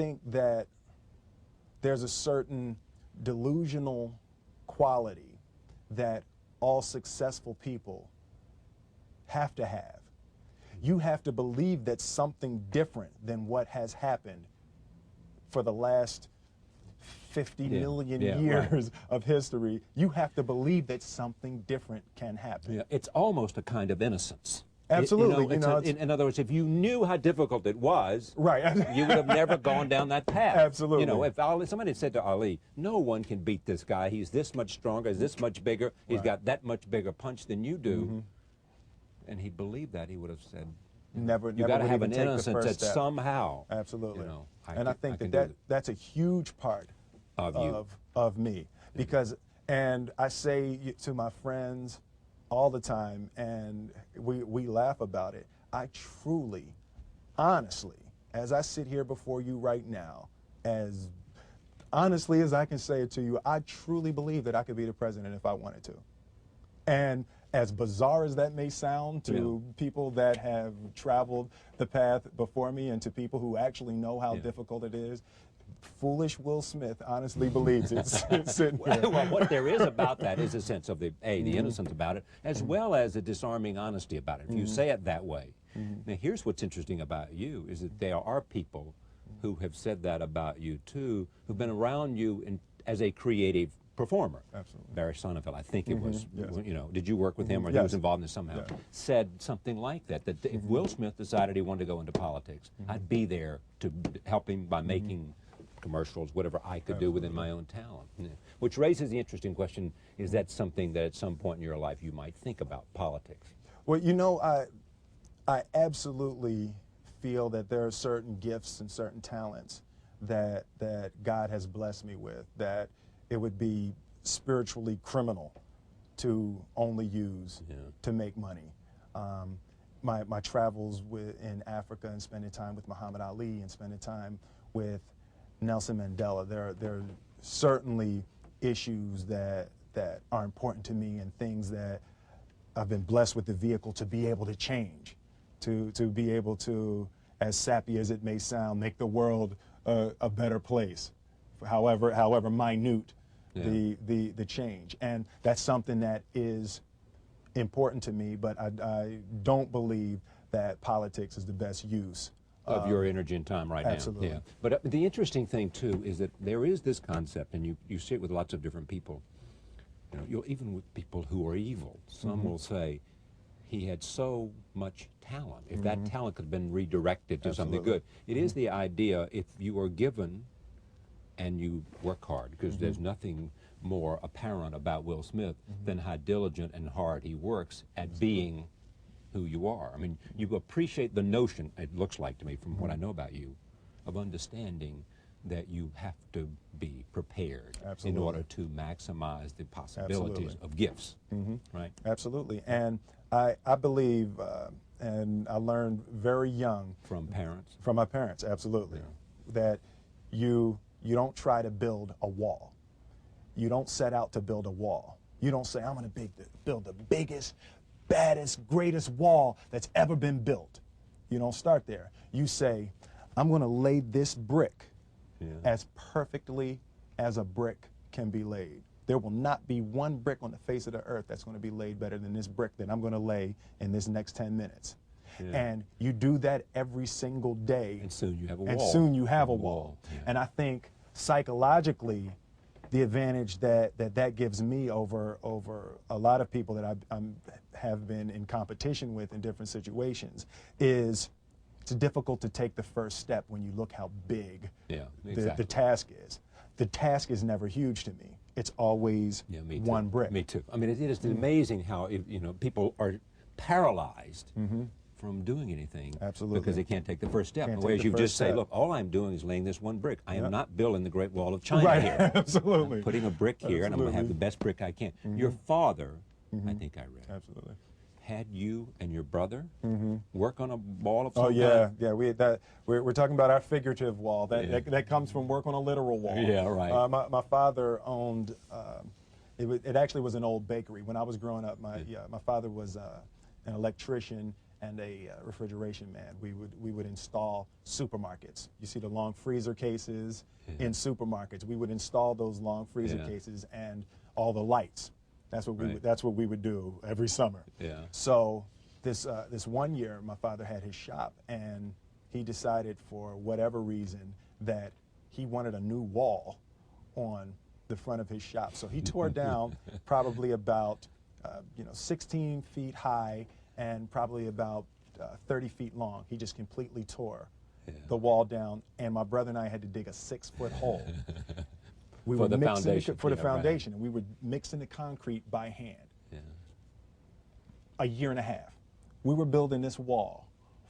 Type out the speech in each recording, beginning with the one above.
think that there's a certain delusional quality that all successful people have to have. You have to believe that something different than what has happened for the last 50 million years of history. You have to believe that something different can happen. Yeah, it's almost a kind of innocence. Absolutely. In other words, if you knew how difficult it was, right, you would have never gone down that path. Absolutely. You know, if somebody had said to Ali, no one can beat this guy, he's this much stronger, he's this much bigger, he's got that much bigger punch than you do, and he believed that, he would have said, you got to have an innocence that somehow. Absolutely. You know, I think that's a huge part of me, because, and I say to my friends all the time, and we laugh about it, I truly, honestly, as I sit here before you right now, as honestly as I can say it to you, I truly believe that I could be the president if I wanted to. And as bizarre as that may sound to people that have traveled the path before me and to people who actually know how difficult it is, foolish Will Smith honestly believes it's sitting here. Well, what there is about that is a sense of the innocence about it, as well as a disarming honesty about it, if you say it that way. Now, here's what's interesting about you, is that there are people who have said that about you, too, who've been around you as a creative performer. Absolutely. Barry Sonnenfeld, I think it was, you know, did you work with him, or he Yes. was involved in this somehow, said something like that, that if Will Smith decided he wanted to go into politics, I'd be there to help him by making commercials, whatever I could do within my own talent. Which raises the interesting question, is that something that at some point in your life you might think about, politics? Well, you know, I absolutely feel that there are certain gifts and certain talents that God has blessed me with, that it would be spiritually criminal to only use to make money. My travels in Africa and spending time with Muhammad Ali and spending time with Nelson Mandela, there are certainly issues that are important to me, and things that I've been blessed with the vehicle to be able to change, to be able to, as sappy as it may sound, make the world a better place, however minute the change. And that's something that is important to me, but I don't believe that politics is the best use of your energy and time right absolutely. now. But the interesting thing, too, is that there is this concept, and you see it with lots of different people, you know, even with people who are evil. Some will say, he had so much talent. If that talent could have been redirected to something good. It is the idea, if you are given and you work hard, because there's nothing more apparent about Will Smith than how diligent and hard he works at being who you are. I mean, you appreciate the notion, it looks like to me from what I know about you, of understanding that you have to be prepared in order to maximize the possibilities of gifts, right? Absolutely. And I believe, and I learned very young. From parents? From my parents, absolutely. That you don't try to build a wall. You don't set out to build a wall. You don't say, I'm going to build the biggest, baddest, greatest wall that's ever been built. You don't start there. You say, I'm going to lay this brick as perfectly as a brick can be laid. There will not be one brick on the face of the earth that's going to be laid better than this brick that I'm going to lay in this next 10 minutes. And you do that every single day. And soon you have a wall. And soon you have a wall. And I think psychologically, the advantage that gives me over a lot of people that I have been in competition with in different situations is it's difficult to take the first step when you look how big the task is. The task is never huge to me. It's always one brick. Me too. I mean, it is amazing how people are paralyzed from doing anything because they can't take the first step. Whereas you just say, look, all I'm doing is laying this one brick. I am not building the Great Wall of China here. Absolutely. I'm putting a brick here, and I'm going to have the best brick I can. Your father, I think I read, had you and your brother work on a wall of some kind? Yeah. We're talking about our figurative wall. That comes from work on a literal wall. Yeah, right. My father owned. It actually was an old bakery when I was growing up. My father was an electrician and a refrigeration man. We would install supermarkets. You see the long freezer cases in supermarkets. We would install those long freezer cases and all the lights. That's what we would do every summer. Yeah. So this one year, my father had his shop, and he decided for whatever reason that he wanted a new wall on the front of his shop. So he tore down probably about 16 feet high and probably about 30 feet long. He just completely tore the wall down, and my brother and I had to dig a 6-foot hole. We for were the mixing foundation. for the Yeah, foundation, and we were mixing the concrete by hand. Yeah. A year and a half. We were building this wall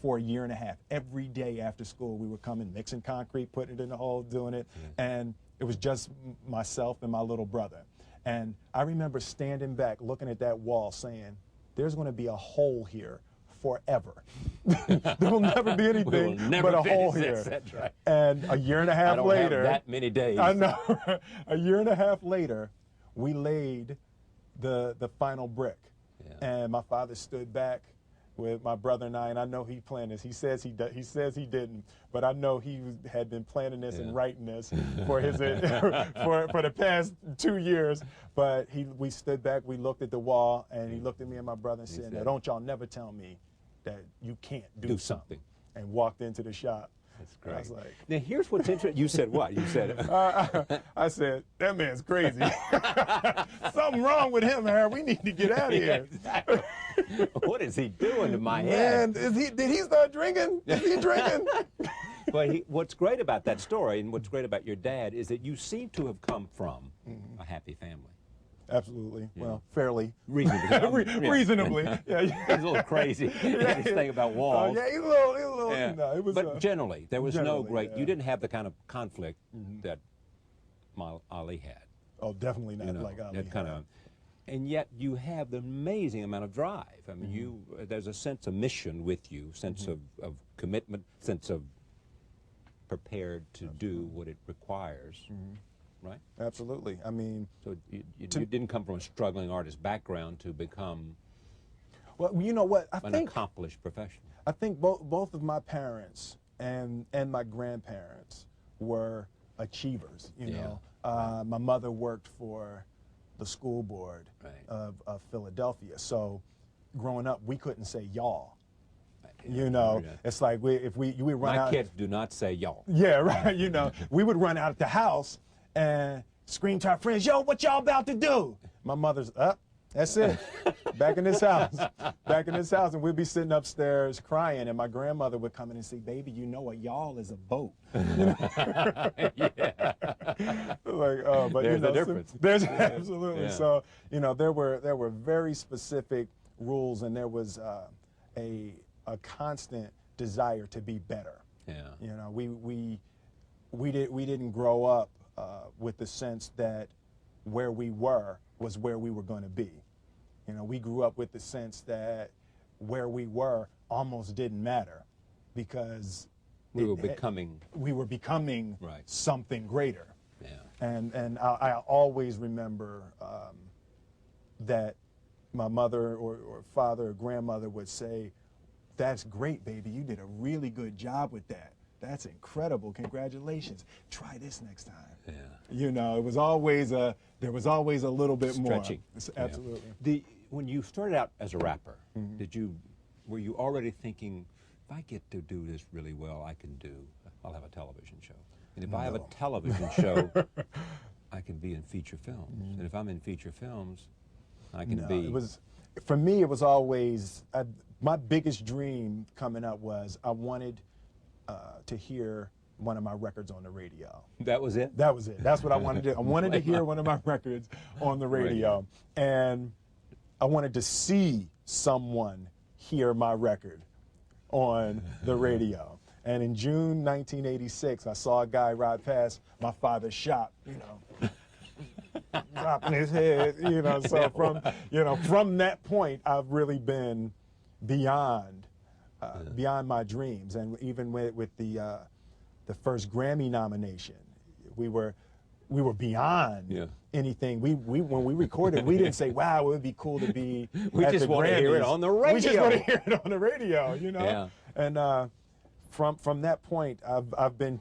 for a year and a half. Every day after school, we were coming, mixing concrete, putting it in the hole, doing it, and it was just myself and my little brother. And I remember standing back, looking at that wall, saying, "There's going to be a hole here forever. There will never be anything but a hole here." That's right. And a year and a half I don't later, have that many days. I know. A year and a half later, we laid the final brick, and my father stood back with my brother and I know he planned this. He says he didn't, but I know he had been planning this and writing this for his for the past 2 years. But we stood back, we looked at the wall, and he looked at me and my brother and said, "Now, don't y'all never tell me that you can't do something." And walked into the shop. That's great. I was like, now here's what's interesting. You said what? You said I said, "That man's crazy. Something wrong with him, Harold. We need to get out of here." Exactly. What is he doing to my head? Man, did he start drinking? Is he drinking? But what's great about that story and what's great about your dad is that you seem to have come from a happy family. Absolutely. Well, fairly. Reasonably. Reasonably. Yeah. He's a little crazy. He had this thing about walls. Yeah, he's a little, Yeah. it was, but generally, there was no generally, great, yeah. you didn't have the kind of conflict that Ali had. oh, definitely not You know, like Ali. that kind of, and yet you have the amazing amount of drive. I mean, there's a sense of mission with you, sense of commitment, sense of prepared to do what it requires, right? Absolutely. I mean, So you didn't come from a struggling artist background to become well, you know what? an accomplished professional. I think both of my parents and my grandparents were achievers. You know, my mother worked for the school board of Philadelphia, so growing up, we couldn't say y'all. You know, it's like we run out. My kids do not say y'all. Yeah, right. You know, we would run out of the house and scream to our friends, "Yo, what y'all about to do?" My mother's up. That's it. Back in this house. Back in this house. And we'd be sitting upstairs crying, and my grandmother would come in and say, "Baby, you know a y'all is a boat." Yeah. Like, but There's you know, a difference. There's absolutely. Yeah. So, you know, there were very specific rules, and there was a constant desire to be better. Yeah. You know, we didn't grow up with the sense that where we were was where we were going to be. You know, we grew up with the sense that where we were almost didn't matter because we were becoming right. something greater. Yeah. And I always remember that my mother or father or grandmother would say, "That's great, baby. You did a really good job with that. That's incredible. Congratulations. Try this next time." Yeah. You know, there was always a little bit Stretching. more. Absolutely. When you started out as a rapper, were you already thinking, if I get to do this really well, I'll have a television show. And if I have a television show, I can be in feature films. And if I'm in feature films, I can be. For me, it was always, my biggest dream coming up was I wanted to hear one of my records on the radio. That was it? That was it. That's what I wanted to do. I wanted to hear one of my records on the radio. And I wanted to see someone hear my record on the radio. And in June 1986, I saw a guy ride past my father's shop, you know, dropping his head, you know. So from that point, I've really been beyond my dreams. And even with the first Grammy nomination, we were we were beyond Yeah. anything. We when we recorded, we didn't say, "Wow, it would be cool to be." We at just the want to hear it Grammys." on the We just radio. want to hear it on the radio, you know. Yeah. And from that point, I've been